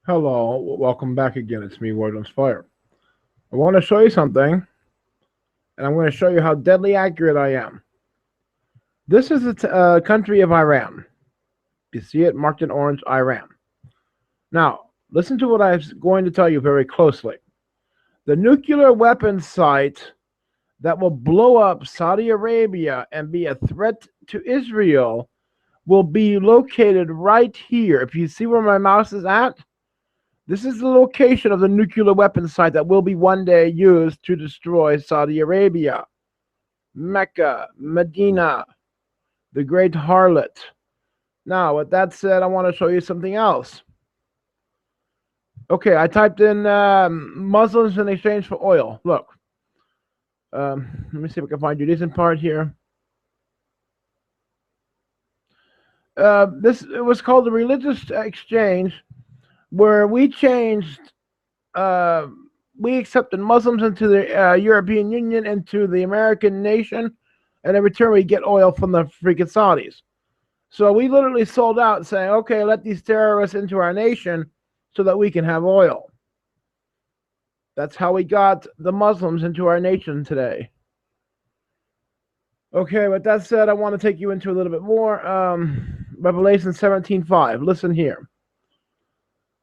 Hello, welcome back again. It's me, Wardlands Fire. I want to show you something, and I'm going to show you how deadly accurate I am. This is the country of Iran. You see it marked in orange, Iran. Now, listen to what I'm going to tell you very closely. The nuclear weapons site that will blow up Saudi Arabia and be a threat to Israel will be located right here. If you see where my mouse is at, this is the location of the nuclear weapons site that will be one day used to destroy Saudi Arabia, Mecca, Medina, the great harlot. Now, with that said, I want to show you something else. Okay, I typed in Muslims in exchange for oil. Look, let me see if I can find you a decent part here. This it was called the religious exchange, where uh, we accepted Muslims into the European Union, into the American nation, and in return we get oil from the freaking Saudis. So we literally sold out, saying, "Okay, let these terrorists into our nation, so that we can have oil." That's how we got the Muslims into our nation today. Okay, with that said, I want to take you into a little bit more. Revelation 17:5. Listen here.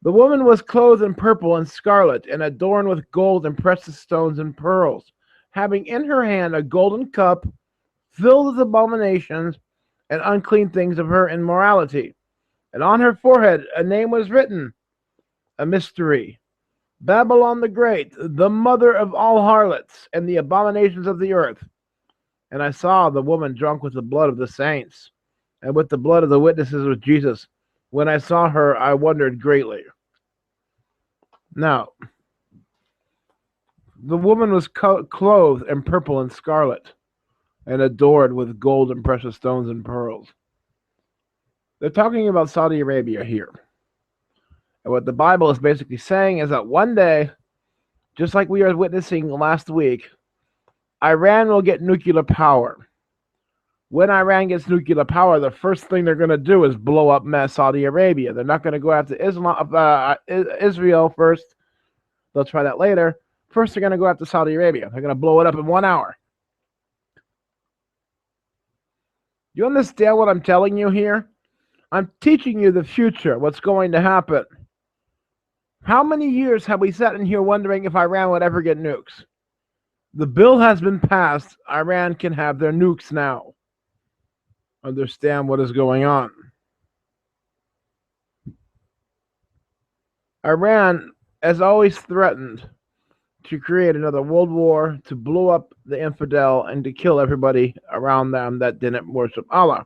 The woman was clothed in purple and scarlet, and adorned with gold and precious stones and pearls, having in her hand a golden cup filled with abominations and unclean things of her immorality. And on her forehead a name was written, a mystery: Babylon the Great, the mother of all harlots and the abominations of the earth. And I saw the woman drunk with the blood of the saints, and with the blood of the witnesses of Jesus. When I saw her, I wondered greatly. Now, the woman was clothed in purple and scarlet, and adored with gold and precious stones and pearls. They're talking about Saudi Arabia here. And what the Bible is basically saying is that one day, just like we are witnessing last week, Iran will get nuclear power. When Iran gets nuclear power, the first thing they're going to do is blow up Saudi Arabia. They're not going to go after Israel first. They'll try that later. First, they're going to go after Saudi Arabia. They're going to blow it up in 1 hour. You understand what I'm telling you here? I'm teaching you the future, what's going to happen. How many years have we sat in here wondering if Iran would ever get nukes? The bill has been passed. Iran can have their nukes now. Understand what is going on. Iran has always threatened to create another world war, to blow up the infidel, and to kill everybody around them that didn't worship Allah.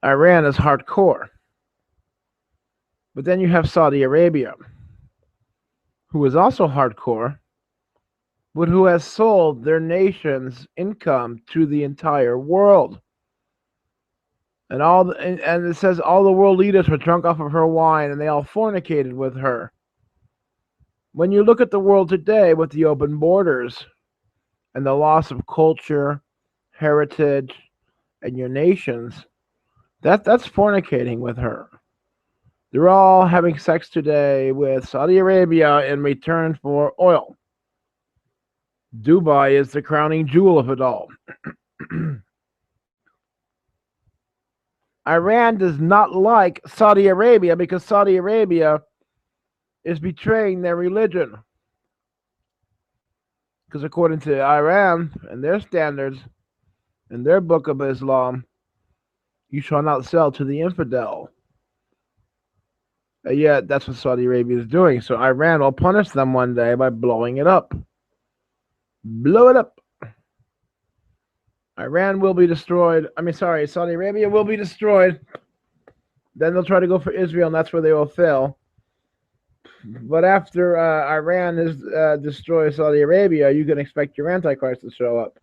Iran is hardcore. But then you have Saudi Arabia, who is also hardcore, but who has sold their nation's income to the entire world. And it says all the world leaders were drunk off of her wine, and they all fornicated with her. When you look at the world today with the open borders and the loss of culture, heritage, and your nations, that's fornicating with her. They're all having sex today with Saudi Arabia in return for oil. Dubai is the crowning jewel of it all. Iran does not like Saudi Arabia because Saudi Arabia is betraying their religion. Because according to Iran and their standards, in their book of Islam, you shall not sell to the infidel. And yet, that's what Saudi Arabia is doing. So Iran will punish them one day by blowing it up. Blow it up. Iran will be destroyed. Saudi Arabia will be destroyed. Then they'll try to go for Israel, and that's where they will fail. But after Iran has destroyed Saudi Arabia, you can expect your Antichrist to show up.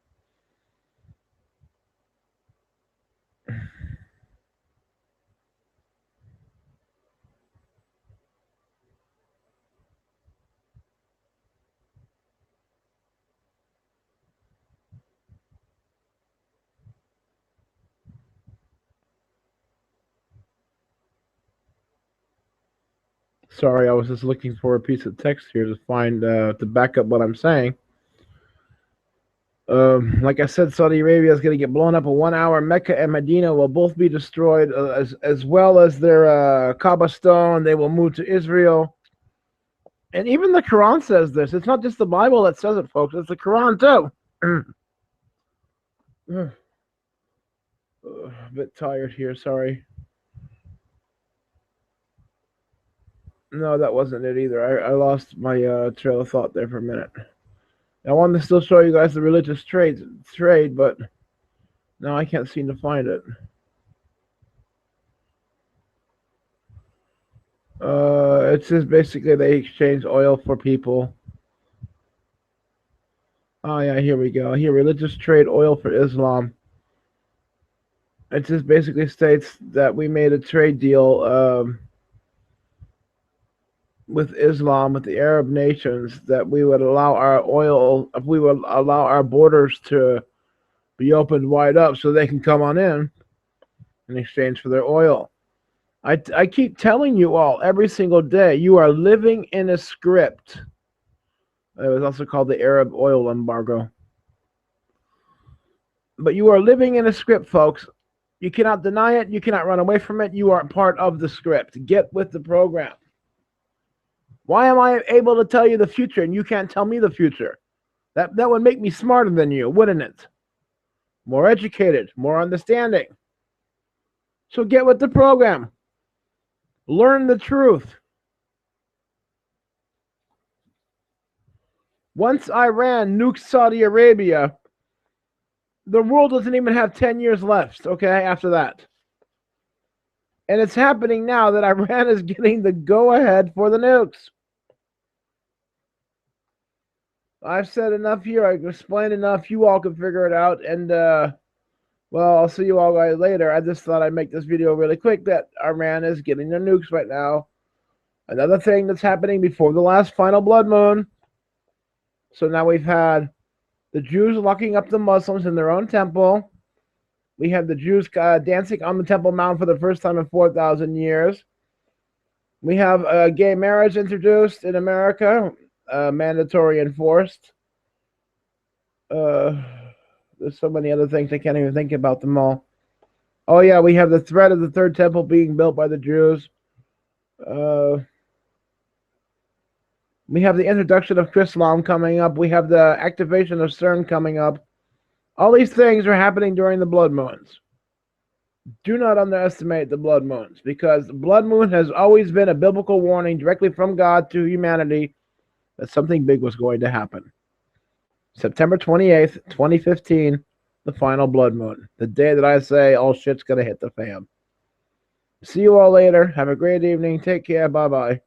Sorry, I was just looking for a piece of text here to find to back up what I'm saying. Like I said, Saudi Arabia is going to get blown up in 1 hour. Mecca and Medina will both be destroyed, as well as their Kaaba stone. They will move to Israel. And even the Quran says this. It's not just the Bible that says it, folks. It's the Quran, too. A bit tired here, sorry. No, that wasn't it either. I lost my trail of thought there for a minute. I wanted to still show you guys the religious trade, but now I can't seem to find it. It's just basically they exchange oil for people. Oh yeah, here we go. Here, religious trade, oil for Islam. It just basically states that we made a trade deal with Islam, with the Arab nations, that we would allow our oil, if we would allow our borders to be opened wide up so they can come on in exchange for their oil. I keep telling you all every single day, you are living in a script. It was also called the Arab oil embargo. But you are living in a script, folks. You cannot deny it. You cannot run away from it. You are part of the script. Get with the program. Why am I able to tell you the future and you can't tell me the future? That would make me smarter than you, wouldn't it? More educated, more understanding. So get with the program. Learn the truth. Once Iran nukes Saudi Arabia, the world doesn't even have 10 years left, okay, after that. And it's happening now that Iran is getting the go-ahead for the nukes. I've said enough here. I've explained enough. You all can figure it out. And, well, I'll see you all guys later. I just thought I'd make this video really quick that Iran is getting their nukes right now. Another thing that's happening before the last final blood moon. So now we've had the Jews locking up the Muslims in their own temple. We have the Jews dancing on the Temple Mount for the first time in 4,000 years. We have gay marriage introduced in America, mandatory enforced. There's so many other things I can't even think about them all. Oh yeah, we have the threat of the third temple being built by the Jews. We have the introduction of Islam coming up. We have the activation of CERN coming up. All these things are happening during the blood moons. Do not underestimate the blood moons, because the blood moon has always been a biblical warning directly from God to humanity that something big was going to happen. September 28th, 2015, the final blood moon. The day that I say all shit's going to hit the fan. See you all later. Have a great evening. Take care. Bye-bye.